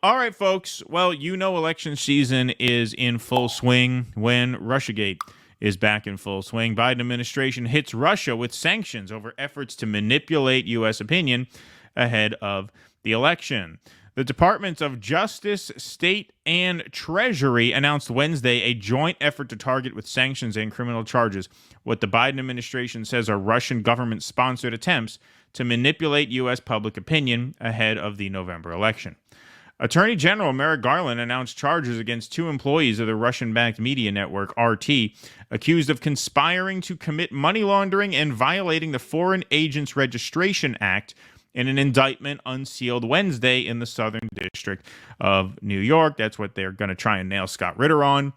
All right, folks. Well, election season is in full swing when Russiagate is back in full swing. Biden administration hits Russia with sanctions over efforts to manipulate U.S. opinion ahead of the election. The Departments of Justice, State, and Treasury announced Wednesday a joint effort to target with sanctions and criminal charges what the Biden administration says are Russian government-sponsored attempts to manipulate U.S. public opinion ahead of the November election. Attorney General Merrick Garland announced charges against two employees of the Russian-backed media network RT, accused of conspiring to commit money laundering and violating the Foreign Agents Registration Act in an indictment unsealed Wednesday in the Southern District of New York. That's what they're going to try and nail Scott Ritter on.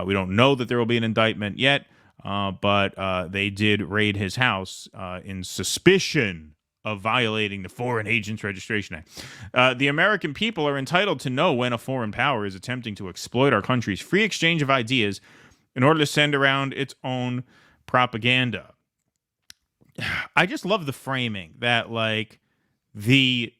We don't know that there will be an indictment yet, but they did raid his house in suspicion of violating the Foreign Agents Registration Act. The American people are entitled to know when a foreign power is attempting to exploit our country's free exchange of ideas in order to send around its own propaganda. I just love the framing that, like, the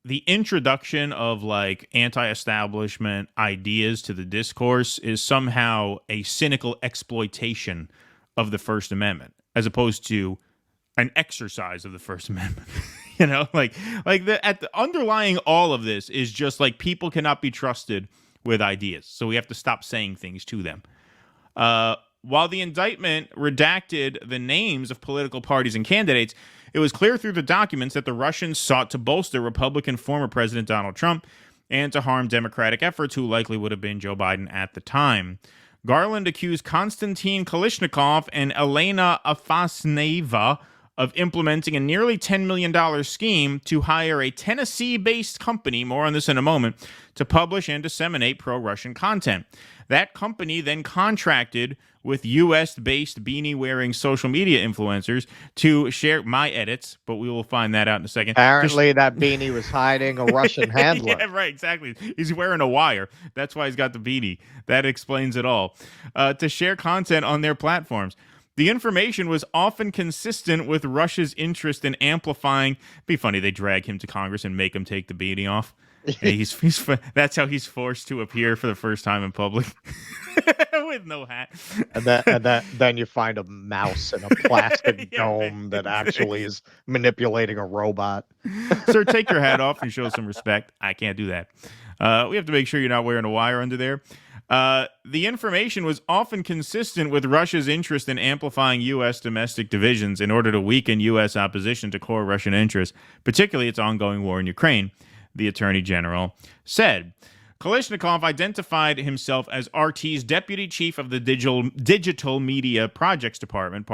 introduction of, like, anti-establishment ideas to the discourse is somehow a cynical exploitation of the First Amendment, as opposed to an exercise of the First Amendment. At the underlying all of this is just like people cannot be trusted with ideas, so we have to stop saying things to them. While the indictment redacted the names of political parties and candidates, it was clear through the documents that the Russians sought to bolster Republican former President Donald Trump and to harm Democratic efforts, who likely would have been Joe Biden at the time. Garland accused Konstantin Kalishnikov and Elena Afasneva of implementing a nearly $10 million scheme to hire a Tennessee-based company, more on this in a moment, to publish and disseminate pro-Russian content. That company then contracted with U.S.-based beanie-wearing social media influencers to share my edits, but we will find that out in a second. Apparently, that beanie was hiding a Russian handler. Yeah, right, exactly. He's wearing a wire. That's why he's got the beanie. That explains it all. To share content on their platforms. The information was often consistent with Russia's interest in amplifying. It'd be funny, they drag him to Congress and make him take the beanie off. That's how he's forced to appear for the first time in public with no hat. And then you find a mouse in a plastic dome that actually is manipulating a robot. Sir, take your hat off and show some respect. I can't do that. We have to make sure you're not wearing a wire under there. The information was often consistent with Russia's interest in amplifying U.S. domestic divisions in order to weaken U.S. opposition to core Russian interests, particularly its ongoing war in Ukraine, the Attorney General said. Kalishnikov identified himself as RT's deputy chief of the digital media projects department,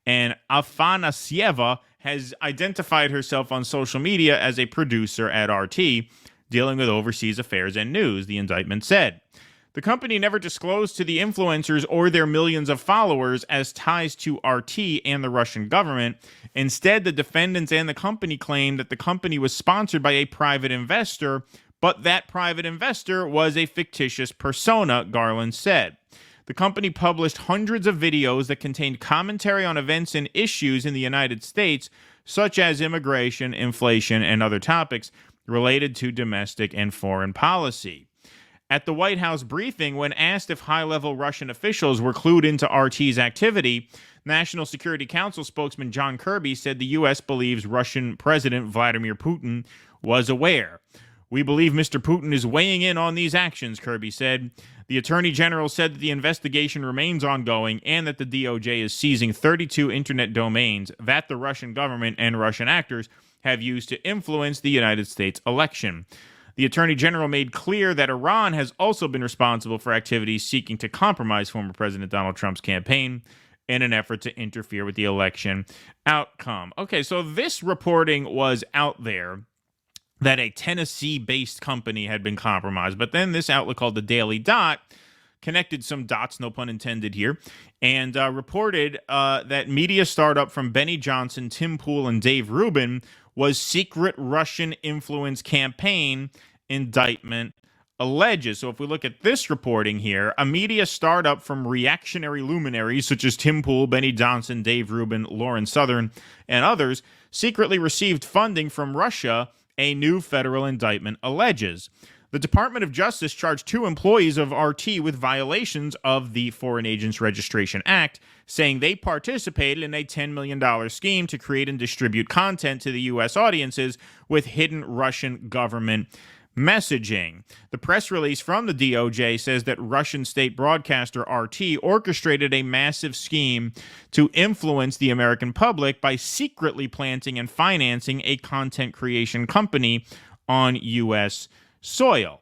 and Afanasieva has identified herself on social media as a producer at RT, dealing with overseas affairs and news, the indictment said. The company never disclosed to the influencers or their millions of followers as ties to RT and the Russian government. Instead, the defendants and the company claimed that the company was sponsored by a private investor, but that private investor was a fictitious persona, Garland said. The company published hundreds of videos that contained commentary on events and issues in the United States, such as immigration, inflation, and other topics related to domestic and foreign policy. At the White House briefing, when asked if high-level Russian officials were clued into RT's activity, National Security Council spokesman John Kirby said the U.S. believes Russian President Vladimir Putin was aware. We believe Mr. Putin is weighing in on these actions, Kirby said. The Attorney General said that the investigation remains ongoing and that the DOJ is seizing 32 internet domains that the Russian government and Russian actors have used to influence the United States election. The Attorney General made clear that Iran has also been responsible for activities seeking to compromise former President Donald Trump's campaign in an effort to interfere with the election outcome. Okay, so this reporting was out there that a Tennessee-based company had been compromised, but then this outlet called the Daily Dot connected some dots, no pun intended here, and reported that media startup from Benny Johnson, Tim Pool, and Dave Rubin was secret Russian influence campaign indictment alleges. So if we look at this reporting here, a media startup from reactionary luminaries such as Tim Pool, Benny Johnson, Dave Rubin, Lauren Southern, and others secretly received funding from Russia, a new federal indictment alleges. The Department of Justice charged 2 employees of RT with violations of the Foreign Agents Registration Act, saying they participated in a $10 million scheme to create and distribute content to the U.S. audiences with hidden Russian government messaging. The press release from the DOJ says that Russian state broadcaster RT orchestrated a massive scheme to influence the American public by secretly planting and financing a content creation company on U.S. soil.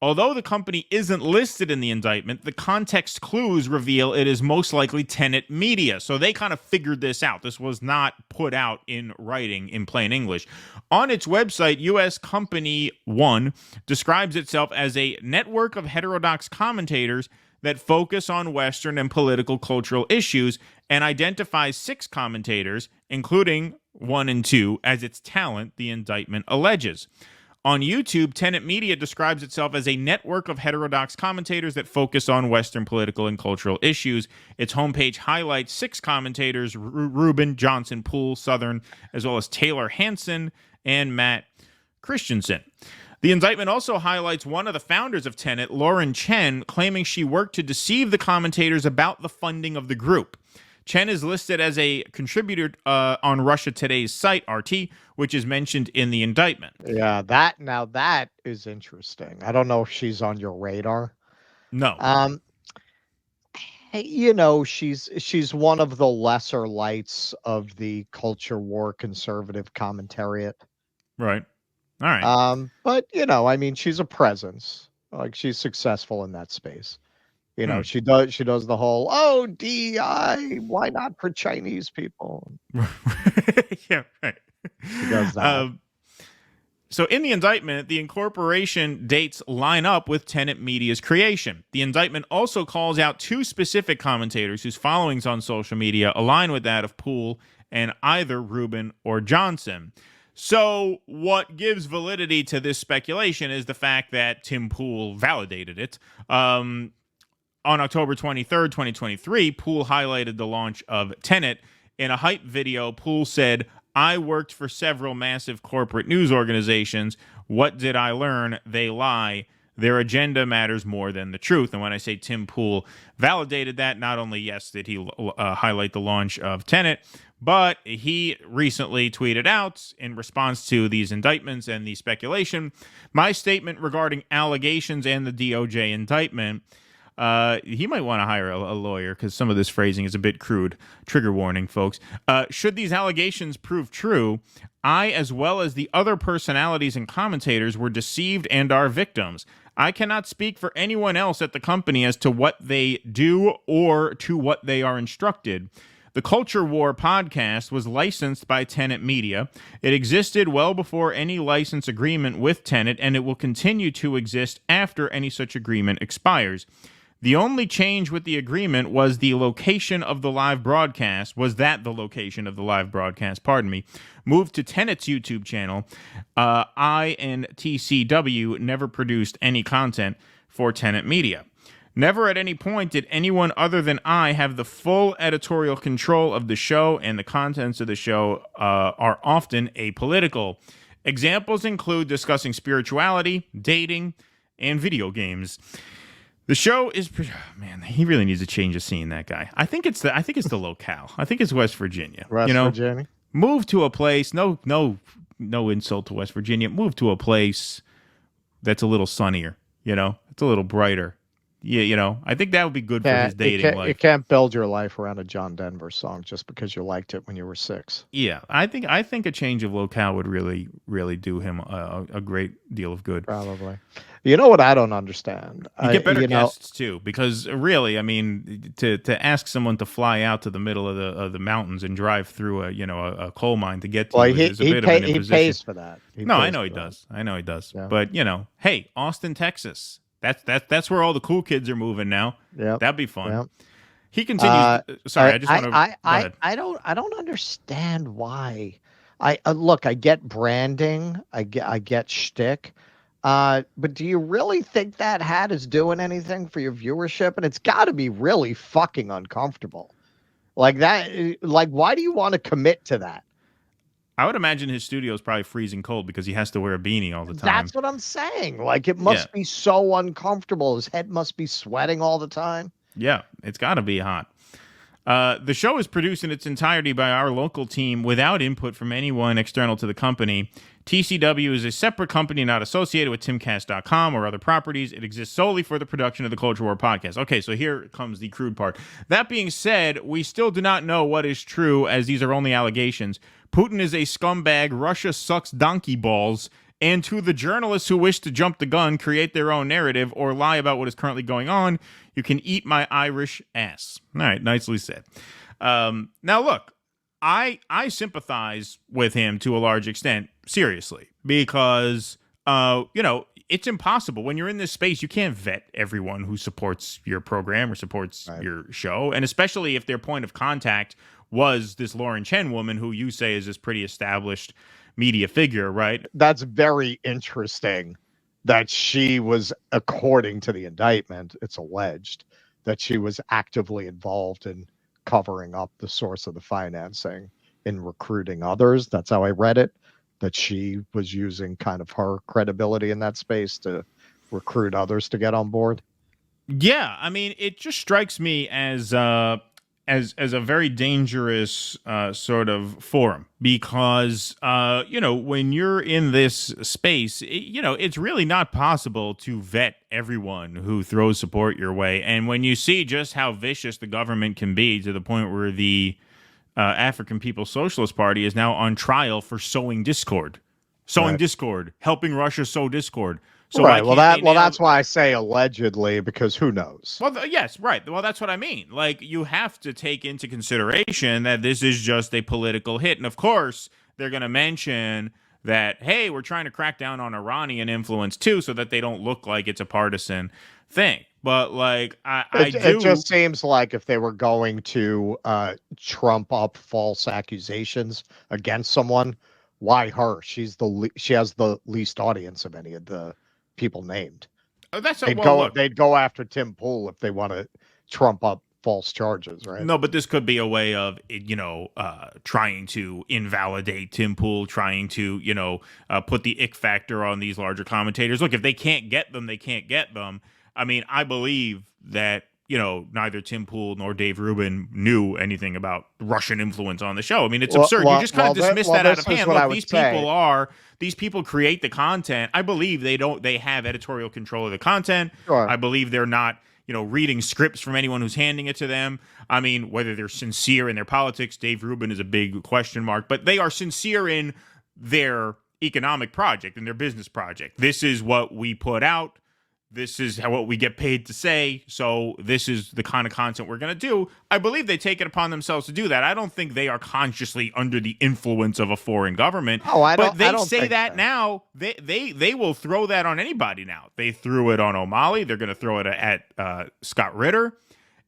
Although the company isn't listed in the indictment, the context clues reveal it is most likely Tenet Media. So they kind of figured this out. This was not put out in writing in plain English. On its website, U.S. Company One describes itself as a network of heterodox commentators that focus on Western and political cultural issues and identifies 6 commentators, including 1 and 2, as its talent, the indictment alleges. On YouTube, Tenet Media describes itself as a network of heterodox commentators that focus on Western political and cultural issues. Its homepage highlights 6 commentators, Rubin, Johnson, Poole, Southern, as well as Taylor Hansen and Matt Christensen. The indictment also highlights one of the founders of Tenet, Lauren Chen, claiming she worked to deceive the commentators about the funding of the group. Chen is listed as a contributor on Russia Today's site, RT, which is mentioned in the indictment. Yeah, that is interesting. I don't know if she's on your radar. No. Hey, she's one of the lesser lights of the culture war conservative commentariat. Right. All right. But I mean, she's a presence. Like, she's successful in that space. She does the whole, DEI, why not for Chinese people? Yeah, right. She does that. So in the indictment, the incorporation dates line up with Tenet Media's creation. The indictment also calls out 2 specific commentators whose followings on social media align with that of Poole and either Rubin or Johnson. So what gives validity to this speculation is the fact that Tim Poole validated it. On October 23rd, 2023, Poole highlighted the launch of Tenet. In a hype video, Poole said, "I worked for several massive corporate news organizations. What did I learn? They lie. Their agenda matters more than the truth." And when I say Tim Poole validated that, not only, yes, did he highlight the launch of Tenet, but he recently tweeted out in response to these indictments and the speculation, "My statement regarding allegations and the DOJ indictment." He might want to hire a lawyer because some of this phrasing is a bit crude. Trigger warning, folks. Should these allegations prove true, I, as well as the other personalities and commentators, were deceived and are victims. I cannot speak for anyone else at the company as to what they do or to what they are instructed. The Culture War podcast was licensed by Tenet Media. It existed well before any license agreement with Tenet, and it will continue to exist after any such agreement expires. The only change with the agreement was the location of the live broadcast, moved to Tenet's YouTube channel. I and TCW never produced any content for Tenet Media. Never at any point did anyone other than I have the full editorial control of the show, and the contents of the show are often apolitical. Examples include discussing spirituality, dating, and video games. The show is man. He really needs to change the scene. That guy. I think it's the locale. I think it's West Virginia. Virginia. Move to a place. No insult to West Virginia. Move to a place that's a little sunnier. It's a little brighter. Yeah, I think that would be good for his dating life. You can't build your life around a John Denver song just because you liked it when you were 6. Yeah, I think a change of locale would really, really do him a great deal of good. Probably. You know what I don't understand? You get better guests too, because really, I mean, to ask someone to fly out to the middle of the mountains and drive through a coal mine to get to is a bit of an imposition. He pays for that. I know he does. Yeah. But hey, Austin, Texas. That's where all the cool kids are moving now. Yeah, that'd be fun. Yep. He continues. Sorry, I just want to. I don't understand why. I get branding. I get shtick. But do you really think that hat is doing anything for your viewership? And it's got to be really fucking uncomfortable. Like that. Like, why do you want to commit to that? I would imagine his studio is probably freezing cold because he has to wear a beanie all the time. That's what I'm saying. Like, it Yeah. must be so uncomfortable. His head must be sweating all the time. Yeah. It's got to be hot. The show is produced in its entirety by our local team without input from anyone external to the company. TCW is a separate company not associated with timcast.com or other properties. It exists solely for the production of the Culture War podcast. Okay, so here comes the crude part. That being said, we still do not know what is true, as these are only allegations. Putin is a scumbag. Russia sucks donkey balls. And to the journalists who wish to jump the gun, create their own narrative, or lie about what is currently going on, you can eat my Irish ass. All right, nicely said. Now, look, I sympathize with him to a large extent, seriously, because, it's impossible. When you're in this space, you can't vet everyone who supports your program or supports your show, and especially if their point of contact was this Lauren Chen woman who you say is this pretty established media figure, right? That's very interesting that she was, according to the indictment, it's alleged that she was actively involved in covering up the source of the financing in recruiting others. That's how I read it, that she was using kind of her credibility in that space to recruit others to get on board. Yeah, I mean, it just strikes me as a very dangerous sort of forum because when you're in this space, it's really not possible to vet everyone who throws support your way. And when you see just how vicious the government can be to the point where the African People's Socialist Party is now on trial for sowing discord, helping Russia sow discord. So right. Well, that's why I say allegedly, because who knows? Well, yes, right. Well, that's what I mean. Like, you have to take into consideration that this is just a political hit. And of course, they're going to mention that, hey, we're trying to crack down on Iranian influence too, so that they don't look like it's a partisan thing. But like, it just seems like if they were going to trump up false accusations against someone, why her? She has the least audience of any of the people named. They'd go after Tim Pool if they want to trump up false charges, right? No, but this could be a way of trying to invalidate Tim Pool, trying to put the ick factor on these larger commentators. Look, if they can't get them, they can't get them. I mean, I believe that neither Tim Pool nor Dave Rubin knew anything about Russian influence on the show. I mean, it's absurd. You just kind of dismiss that out of hand. Look, these people create the content. I believe they have editorial control of the content. Sure. I believe they're not, reading scripts from anyone who's handing it to them. I mean, whether they're sincere in their politics, Dave Rubin is a big question mark, but they are sincere in their economic project and their business project. This is what we put out. This is what we get paid to say, so this is the kind of content we're going to do. I believe they take it upon themselves to do that. I don't think they are consciously under the influence of a foreign government. But they say that now. They will throw that on anybody now. They threw it on O'Malley. They're going to throw it at Scott Ritter.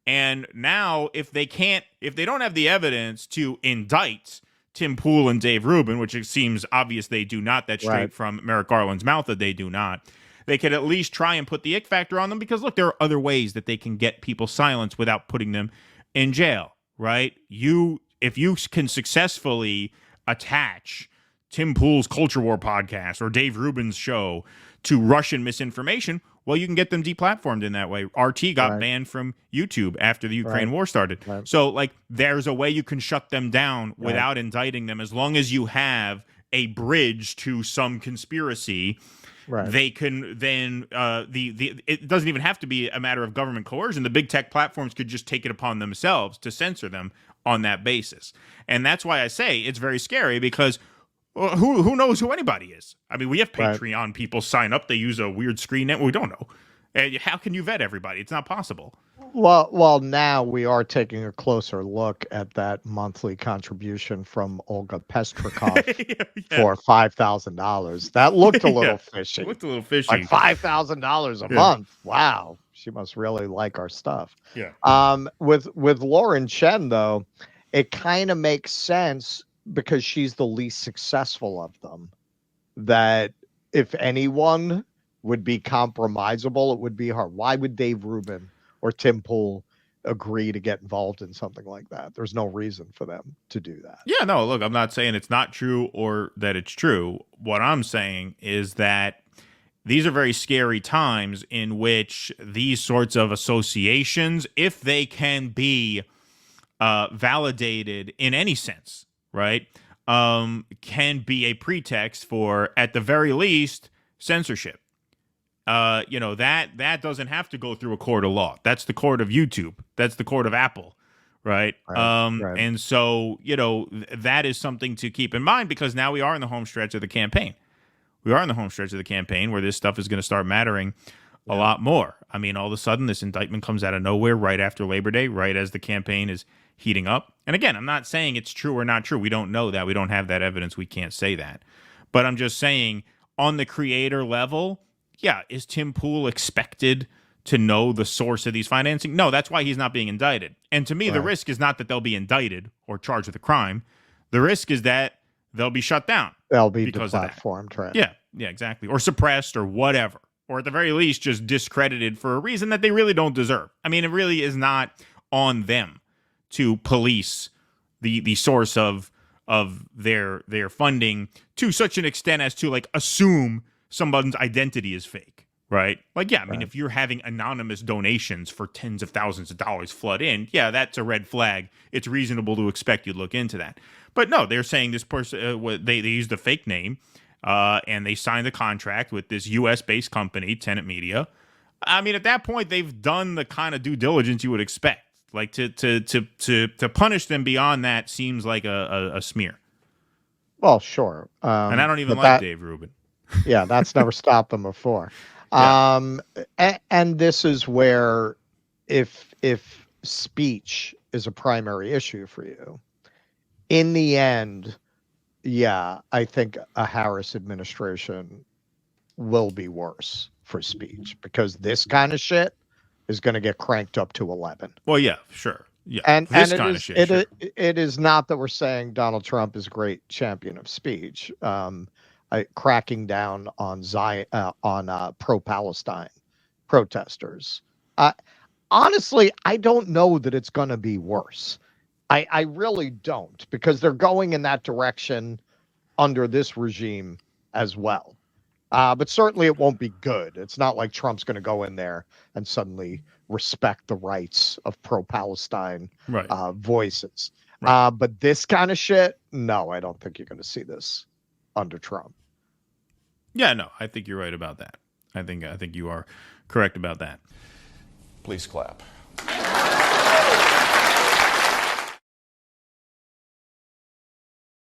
And now, if they don't have the evidence to indict Tim Pool and Dave Rubin, which it seems obvious they do not, that's straight from Merrick Garland's mouth that they do not, they could at least try and put the ick factor on them because, look, there are other ways that they can get people silenced without putting them in jail, right? If you can successfully attach Tim Pool's Culture War podcast or Dave Rubin's show to Russian misinformation, well, you can get them deplatformed in that way. RT got banned from YouTube after the Ukraine war started. Right. So, like, there's a way you can shut them down without indicting them as long as you have a bridge to some conspiracy. Right. They can then it doesn't even have to be a matter of government coercion. The big tech platforms could just take it upon themselves to censor them on that basis. And that's why I say it's very scary because who knows who anybody is? I mean, we have Patreon people sign up. They use a weird screen name. We don't know. And how can you vet everybody? It's not possible. Well, now we are taking a closer look at that monthly contribution from Olga Pestrikov for $5,000. That looked a little fishy. It looked a little fishy. Like $5,000 a month. Wow. She must really like our stuff. Yeah. With Lauren Chen, though, it kind of makes sense because she's the least successful of them. That if anyone would be compromisable, it would be her. Why would Dave Rubin or Tim Pool agree to get involved in something like that. There's no reason for them to do that. Yeah, no, look, I'm not saying it's not true or that it's true. What I'm saying is that these are very scary times in which these sorts of associations, if they can be validated in any sense, right, can be a pretext for, at the very least, censorship. That doesn't have to go through a court of law. That's the court of YouTube. That's the court of Apple, right? Right. And so, that is something to keep in mind, because now we are in the home stretch of the campaign. We are in the home stretch of the campaign where this stuff is going to start mattering a lot more. I mean, all of a sudden, this indictment comes out of nowhere right after Labor Day, right as the campaign is heating up. And again, I'm not saying it's true or not true. We don't know that. We don't have that evidence. We can't say that. But I'm just saying, on the creator level, yeah, is Tim Pool expected to know the source of these financing? No, that's why he's not being indicted. And to me, the risk is not that they'll be indicted or charged with a crime. The risk is that they'll be shut down. They'll be deplatformed, right? Yeah, exactly. Or suppressed or whatever. Or at the very least, just discredited for a reason that they really don't deserve. I mean, it really is not on them to police the source of their funding to such an extent as to, like, assume someone's identity is fake, right? Like, yeah, I mean, if you're having anonymous donations for tens of thousands of dollars flood in, yeah, that's a red flag. It's reasonable to expect you to look into that. But no, they're saying this person, they used a fake name, and they signed a contract with this U.S.-based company, Tenet Media. I mean, at that point, they've done the kind of due diligence you would expect. Like, to punish them beyond that seems like a smear. Well, sure. And I don't even like Dave Rubin. Yeah, that's never stopped them before. Yeah. And this is where, if speech is a primary issue for you, in the end, yeah, I think a Harris administration will be worse for speech, because this kind of shit is going to get cranked up to 11. Well, yeah, sure. Yeah, and this it kind is of shit. Sure. it is not that we're saying Donald Trump is a great champion of speech. Cracking down on pro-Palestine protesters. Honestly, I don't know that it's going to be worse. I really don't, because they're going in that direction under this regime as well. But certainly it won't be good. It's not like Trump's going to go in there and suddenly respect the rights of pro-Palestine voices. Right. But this kind of shit, no, I don't think you're going to see this under Trump. Yeah, no, I think you're right about that. I think you are correct about that. Please clap.